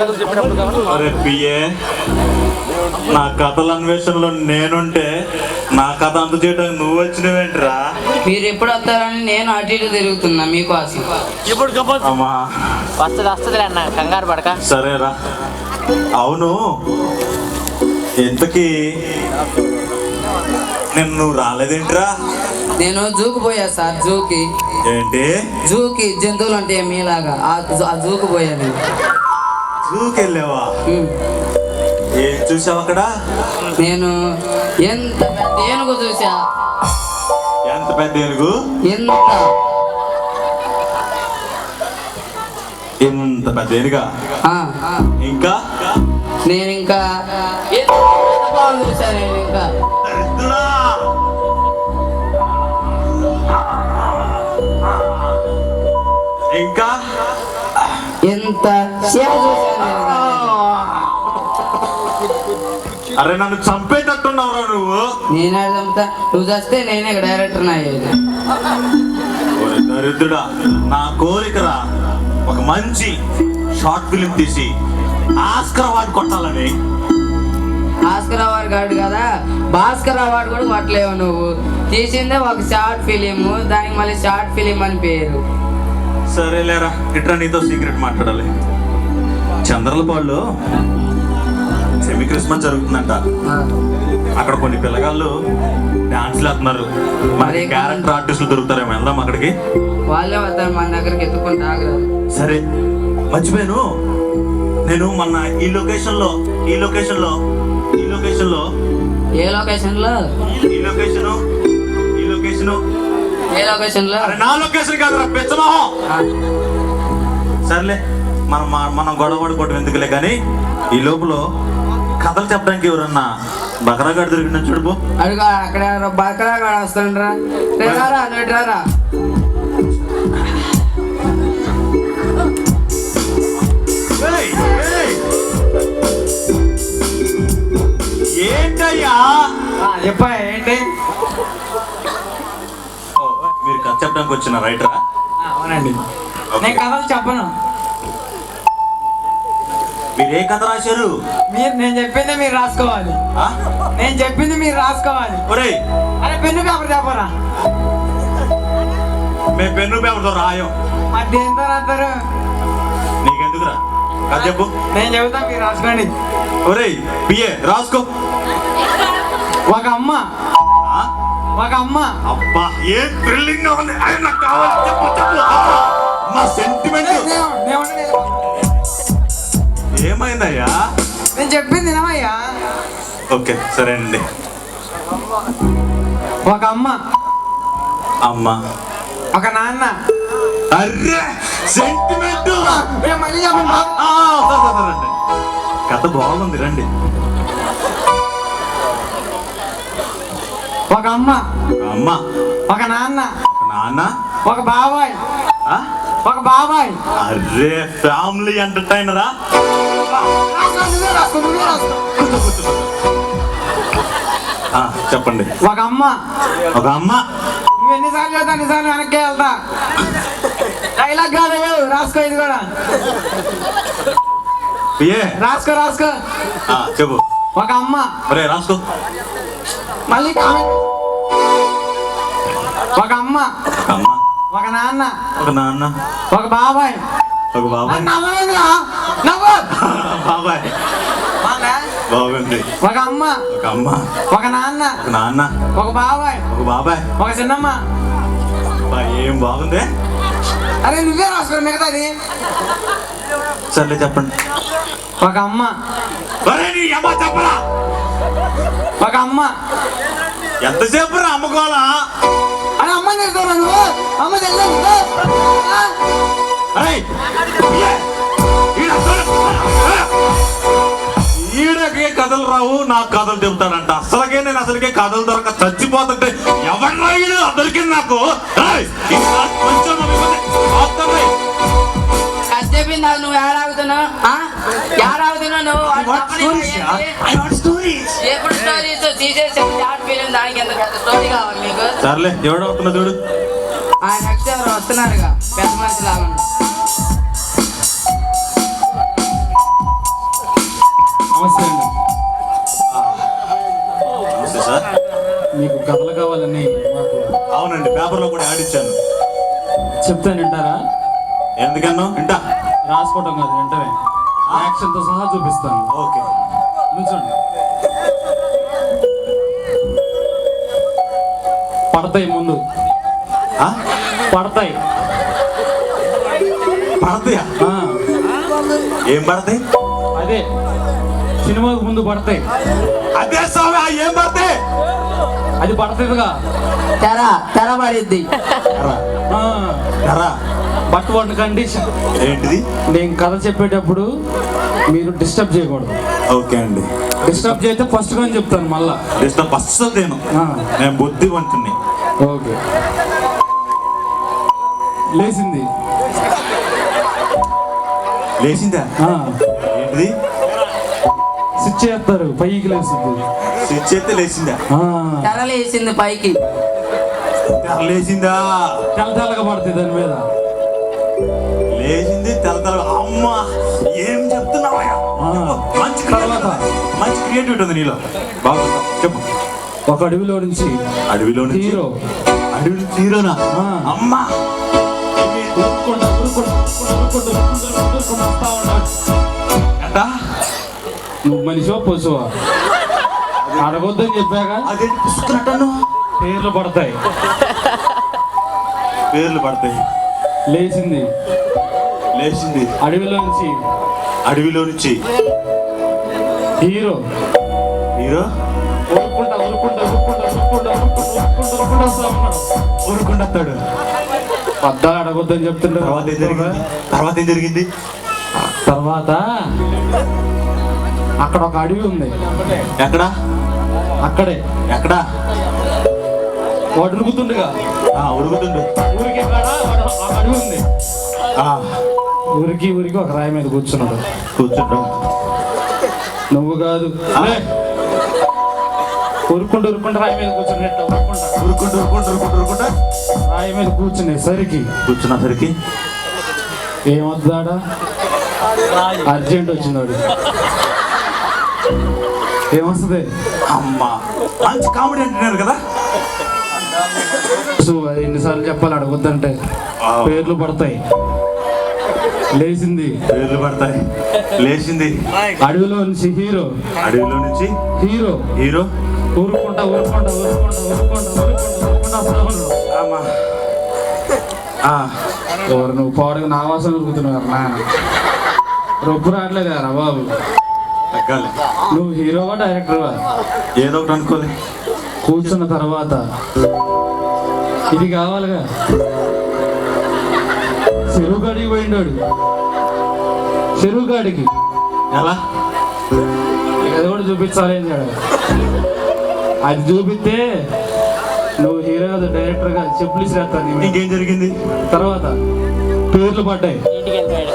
అరే పిఏ, నా కథల అన్వేషణలో నేనుంటే నా కథ అంత చేయడానికి నువ్వు వచ్చినవేంట్రా? మీరు ఎప్పుడు వస్తారని నేను అటు ఇటు తిరుగుతున్నా మీకోసం. అమ్మా వస్తుంది అన్న, కంగారు పడక. సరేరా. అవును, ఎంతకి నేను నువ్వు రాలేదేంట్రా? నేను జూకు పోయా సార్. జూకి ఏంటి? జూకి జంతువులు అంటే మీలాగా ఆ జూకు పోయాను. జూకి వెళ్ళావా? ఏం చూసావు అక్కడ? నేను ఎంత పెద్ద ఏనుగు చూసా. ఎంత పెద్ద ఏనుగు? ఎంత పెద్ద ఏనుగా? ఇంకా నేను ఇంకా చూసా. నేను ఇంకా ఎంత చూసాను. అరే నన్ను చంపేటట్టున్నావురా నువ్వు. నేనే చంపుతా, నువ్వు చేస్తే నేనే డైరెక్టర్ అయ్యేది. దరిద్రుడా, నా కోరికరా ఒక మంచి షార్ట్ ఫిలిం తీసి ఆస్కర్ అవార్డు కొట్టాలని. ఆస్కర్ అవార్డు కాదు కదా, భాస్కర్ అవార్డు కూడా కొట్టలేవు. నువ్వు తీసిందే ఒక షార్ట్ ఫిలిం, దానికి మళ్ళీ షార్ట్ ఫిలిం అని పేరు. సరేలేరా, ఇట్లా నీతో సీక్రెట్ మాట్లాడాలి. చంద్రలపాడులో సెమీ క్రిస్మస్ జరుగుతుందంట. అక్కడ కొన్ని పిల్లగాళ్ళు డాన్స్లు వేస్తున్నారు. మరి క్యారెక్టర్ ఆర్టిస్టులు దొరుకుతారేమో, వెళ్దాం అక్కడికి. వాళ్ళే వస్తారు మన దగ్గరికి ఎత్తుకుంటా. సరే, మర్చిపోయాను. నేను మొన్న ఈ లొకేషన్ లో ఏ లొకేషన్ లో ఈ లొకేషన్ లో నా లొకేషన్ కాదురా పెచ్చమోహం. సర్లే, మనం గొడవ పడుకోవడం ఎందుకులే కానీ, ఈ లోపల కథలు చెప్పడానికి ఎవరన్నా బకరాగాడు దొరికిన చూడుపో. అడుగు, అక్కడ బకరాగాడు వస్తాండ్రా. రారా. ఏంటయ్యా? చెప్పా ఏంటి? మీరు కథ చెప్పడానికి వచ్చిన రైటరా? అవునండి, నేను కథలు చెప్పను. మీరు ఏ కథ రాశారు? నేను చెప్పింది మీరు రాసుకోవాలి. ఒరేయ్, అరే పెన్ను పేపర్ చెప్పరా? మేము పెన్ను పేపర్తో రాయం. మరి దేంతో రాస్తారు? నీకెందుకురా? కథ చెప్పు. నేను చెబుతా, మీరు రాసుకోండి. ఒరేయ్ పిఏ, రాసుకో. ఒక అమ్మ అబ్బా, ఏ థ్రిల్లింగ్ గా ఉంది. అది నాకు కావాలి. చెప్పు. మా సెంటిమెంట్ ఏమైందయ్యా? నేను చెప్పింది వినవయ్యా. ఓకే, సరేనండి. ఒక అమ్మ, ఒక నాన్న. Array sentiment. మళ్ళీ చెప్పండి. కథ బాగుంది, రండి. ఒక అమ్మ, ఒక నాన్న, ఒక బాబాయ్. అర్రే ఫ్యామిలీ ఎంటర్టైనరా? చెప్పండి. ఒక అమ్మ. నువ్వు ఎన్నిసార్లు చదువుతా అన్నిసార్లు వెనక్కి వెళ్తా. డైలాగ్ కాదు, రాసుకో. ఇది కూడా రాసుకో. చెప్పు. ఒక అమ్మ. రాసుకో. మళ్ళీ ఒక అమ్మ, ఒక నాన్న, ఒక బాబాయ్. బాబాయ్ బాగుంది. ఒక అమ్మ, ఒక నాన్న, ఒక బాబాయ్, ఒక చిన్నమ్మ. ఏం బాగుంది. అరే నువ్వే రాసుకో మిగతాది. సర్లే చెప్పండి. ఒక అమ్మ, చెప్పరా? ఒక అమ్మ. ఎంతసేపు రా అమ్ముకోవాలా? అని అమ్మ తెలుసా నువ్వు? అమ్మ తెలుసా? ఈడకే కథలు రావు, నాకు కథలు చెబుతాడంట. అసలుకే కథలు దొరక చచ్చిపోతుంటే ఎవరు ఈడు దొరికింది నాకు. నువ్వు ఏడాగుతున్నావు నువ్వు? ఎప్పుడు స్టోరీస్ తీసేసి షార్ట్ ఫిలిం, దానికి ఎంత పెద్ద స్టోరీ కావాలి మీకు? సర్లే, ఎవడు అవుతున్నా చూడు. నెక్స్ట్ ఎవరు వస్తున్నారుగా, పెద్ద మనిషి లాగా. చెప్తాను వింటారా? ఎందుకన్నా ఇంటా రాసుకోవటం కాదు, వెంటనే యాక్షన్తో సహా చూపిస్తాను. ఓకే. నిల్చోండి. పడతాయి ముందు, ఆ? పడతాయి. పడతాయా? ఆ, ఏం పడతాయి? అదే సినిమాకు ముందు పడతాయి. అదే స్వామి, ఆ ఏం పడతాయి? అది పడతాయిగా. తెర పడిద్ది. బట్ వన్ కండిషన్ ఏంటిది? నేను కథ చెప్పేటప్పుడు మీరు డిస్టర్బ్ చేయకూడదు. ఓకే అండి. డిస్టర్బ్ చేస్తే ఫస్ట్ గా చెప్తాను మళ్ళా. డిస్టర్బ్ అస్సలు తేను. నేను బుద్ధివంతుని. ఓకే. లేచింది. లేచిందా? ఏంటిది? స్విచ్ చేస్తారు, పైకి లేచింది. స్విచ్ అయితే లేచిందా? తెర లేచింది పైకి. లేచిందా? తెల్ల తెల్లగా పడుతుంది దాని మీద. లేచింది తెల్ల తెల్ల. అమ్మా ఏం చెప్తున్నావయ్యా? మంచి తర్వాత మంచి క్రియేటివిటీ ఉంది నీలో. బాగుంది, చెప్పు. ఒక అడవిలో నుంచి అడవిలో నుంచి హీరో. అడవి నుంచి హీరోనా? అమ్మా ఉరుక్కుంటూ, ఉరుక్కుంటూ, ఉరుక్కుంటూ, ఉరుక్కుంటూ, ఉరుక్కుంటూ వస్తా ఉన్నాడు. ఏంటా? నువ్వు మనిషివా పశువా? అడగొద్దని చెప్పాక అదేంటి పుసుకున్నట్టు? పేర్లు పడతాయి. పేర్లు పడతాయి. లేచింది. లేచింది. అడవిలో నుంచి అడవిలో నుంచి హీరో. హీరో ఉరుక్కుంటా, ఉరుక్కుంటా, ఉరుక్కుంటా, ఉరుక్కుంటా, ఉరుక్కుంటా, ఉరుక్కుంటా వస్తా ఉన్నాడు. ఊరుకుంటాడు. పద్దాలు అడగొద్దని చెప్తుంటే తర్వాత ఏం జరిగింది? తర్వాత ఏం జరిగింది? తర్వాత అక్కడ ఒక అడవి ఉంది. ఎక్కడ? అక్కడే ఎక్కడ? వాడు ఉరుకుతుండగా ఉరుకుతుండు. ఊరికే కాడ ఒక అడవి ఉంది. ఆ, ఊరికి ఊరికి ఒక రాయి మీద కూర్చున్నాడు. కూర్చుంటాం. నువ్వు కాదు, లే. ఉరుక్కుంటూ ఉరుక్కుంటూ రాయి మీద కూర్చున్నట్టు ఉరుక్కుంటా, ఉరుకుంటూ ఉరుకుంటూ ఉరుకుంటూ ఉరుకుంటా రాయి మీద కూర్చునేసరికి కూర్చున్నసరికి ఏమొద్దాడా? అర్జెంట్ వచ్చిందాడు. ఏమొస్తుంది? అమ్మా మంచి కామెడీ అంటున్నారు కదా. సో అది ఎన్నిసార్లు చెప్పాలి అడగొద్దంటే? పేర్లు పడతాయి. లేచింది. పేర్లు పడతాయి. లేచింది. అడవిలో నుంచి హీరో. అడవిలో నుంచి హీరో. హీరో ఊరుకుంటా, ఊరుకుంటా, ఊరుకుంటా, ఊరుకుంటా, ఊరుకుంటా, ఊరుకుంటా వస్తా ఉన్నాడు. అమ్మా. ఎవరు నువ్వు పాడుగా నా వాసన ఉరుకుతున్నావు నా రొప్పు రావట్లేదు రా బాబు. తగ్గాలి. నువ్వు హీరోవా డైరెక్టర్వా? ఏదో ఒకటి అనుకోలే. కూర్చున్న తర్వాత ఇది కావాలిగా. చెరువు కాడికి పోయిండాడు. చెరువు కాడికి ఎలా? అది కూడా చూపించాలి అన్నాడు. అది చూపిస్తే నువ్వు హీరో కాదు డైరెక్టర్ కాదు చెప్పులు చేస్తాను. ఇంకేం జరిగింది? తర్వాత పేర్లు పడ్డాయి. ఇంటికి వెళ్ళిపోయాడు.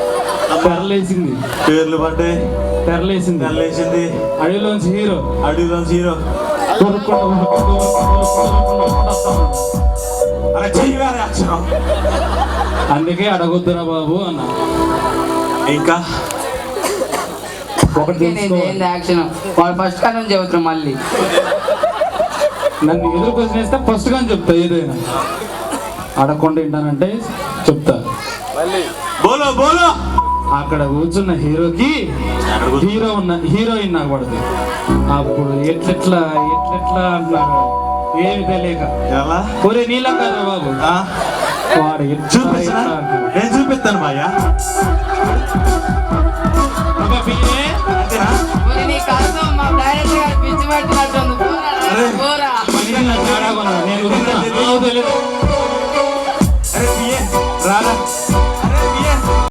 తెరలేసింది. పేర్లు పడ్డాయి. తెరలేసింది. లేచింది. అడవిలోంచి హీరో. అడవిలోంచి హీరో ఉరుక్కుంటూ, ఉరుక్కుంటూ, ఉరుక్కుంటూ, ఉరుక్కుంటూ, ఉరుక్కుంటూ వస్తా ఉన్నాడు. అలా చెయ్యాలి అక్షరం. అందుకే అడగొద్దురా బాబు అన్న. ఇంకా ఒకటి నేను తెలుసుకోవాలి. యాక్షన్ వాడు ఫస్ట్ కాలం చెబుతాం మళ్ళీ. నన్ను ఎదురు క్వశ్చన్ వేస్తే ఫస్ట్ గా చెప్తా. ఏదైనా అడగకుండా ఏంటానంటే చెప్తా. బోలో బోలో. అక్కడ కూర్చున్న హీరోకి హీరోయిన్ నాకు పడుతుంది. అప్పుడు ఎట్లెట్లా ఎట్లెట్లా అంటున్నారు ఏమి తెలియక. ఎలా? ఒరే నీలా కాదు బాబు. వాడు చూపిస్తా. నేను చూపిస్తాను మాయా. అంతేనా? మరి నీ కోసం మా డైరెక్టర్ గారు పిచ్చి పట్టినట్టుంది. పోరా, పోరా. నేను